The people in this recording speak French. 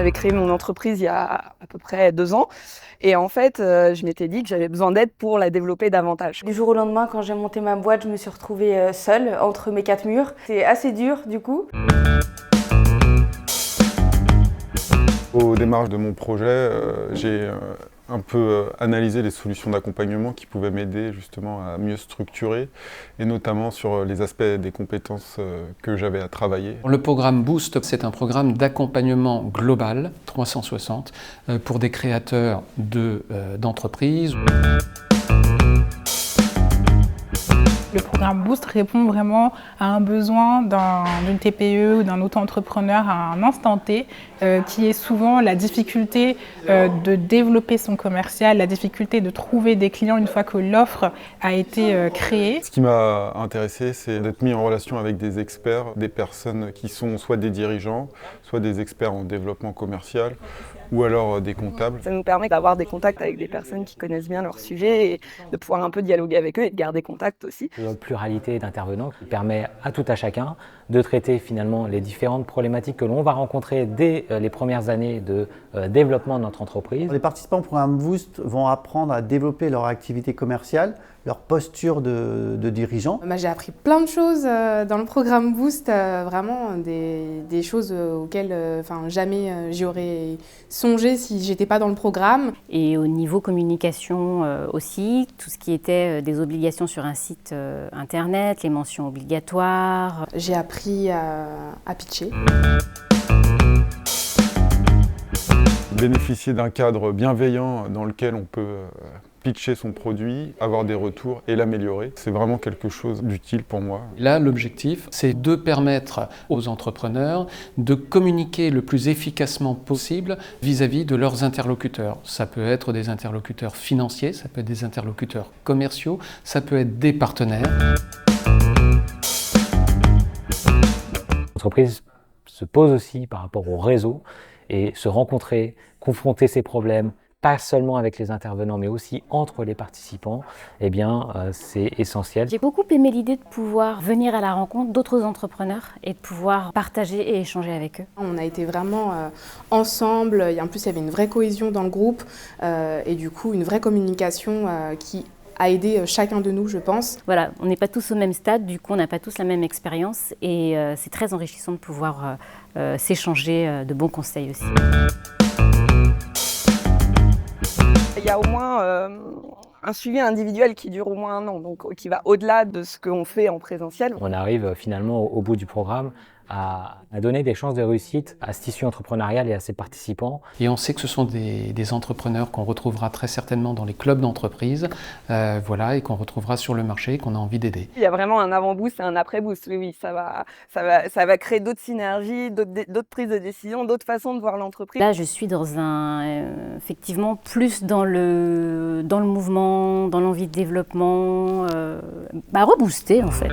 J'avais créé mon entreprise il y a à peu près 2 ans et en fait, je m'étais dit que j'avais besoin d'aide pour la développer davantage. Du jour au lendemain, quand j'ai monté ma boîte, je me suis retrouvée seule entre mes 4 murs. C'est assez dur du coup. Au démarrage de mon projet, j'ai un peu analysé les solutions d'accompagnement qui pouvaient m'aider justement à mieux structurer et notamment sur les aspects des compétences que j'avais à travailler. Le programme Boost, c'est un programme d'accompagnement global 360 pour des créateurs d'entreprises. Le programme Boost répond vraiment à un besoin d'une TPE ou d'un auto-entrepreneur à un instant T, qui est souvent la difficulté de développer son commercial, la difficulté de trouver des clients une fois que l'offre a été créée. Ce qui m'a intéressé, c'est d'être mis en relation avec des experts, des personnes qui sont soit des dirigeants, soit des experts en développement commercial, ou alors des comptables. Ça nous permet d'avoir des contacts avec des personnes qui connaissent bien leur sujet et de pouvoir un peu dialoguer avec eux et de garder contact aussi. Une pluralité d'intervenants qui permet à tout à chacun de traiter finalement les différentes problématiques que l'on va rencontrer dès les premières années de développement de notre entreprise. Les participants au programme Boost vont apprendre à développer leur activité commerciale, leur posture de dirigeant. J'ai appris plein de choses dans le programme Boost, vraiment des choses auxquelles jamais j'y aurais songé si j'étais pas dans le programme. Et au niveau communication aussi, tout ce qui était des obligations sur un site internet, les mentions obligatoires. J'ai appris à pitcher. Bénéficier d'un cadre bienveillant dans lequel on peut pitcher son produit, avoir des retours et l'améliorer. C'est vraiment quelque chose d'utile pour moi. Là, l'objectif, c'est de permettre aux entrepreneurs de communiquer le plus efficacement possible vis-à-vis de leurs interlocuteurs. Ça peut être des interlocuteurs financiers, ça peut être des interlocuteurs commerciaux, ça peut être des partenaires. L'entreprise se pose aussi par rapport au réseau et se rencontrer, confronter ses problèmes, pas seulement avec les intervenants, mais aussi entre les participants, eh bien, c'est essentiel. J'ai beaucoup aimé l'idée de pouvoir venir à la rencontre d'autres entrepreneurs et de pouvoir partager et échanger avec eux. On a été vraiment ensemble, et en plus il y avait une vraie cohésion dans le groupe et du coup une vraie communication qui a aidé chacun de nous, je pense. Voilà, on n'est pas tous au même stade, du coup on n'a pas tous la même expérience et c'est très enrichissant de pouvoir s'échanger de bons conseils aussi. Il y a au moins un suivi individuel qui dure au moins 1 an, donc qui va au-delà de ce qu'on fait en présentiel. On arrive finalement au bout du programme à donner des chances de réussite à ce tissu entrepreneurial et à ses participants. Et on sait que ce sont des entrepreneurs qu'on retrouvera très certainement dans les clubs d'entreprise, voilà, et qu'on retrouvera sur le marché et qu'on a envie d'aider. Il y a vraiment un avant-boost et un après-boost, oui, ça va créer d'autres synergies, d'autres prises de décision, d'autres façons de voir l'entreprise. Là, je suis dans effectivement plus dans le mouvement, dans l'envie de développement, rebooster en fait.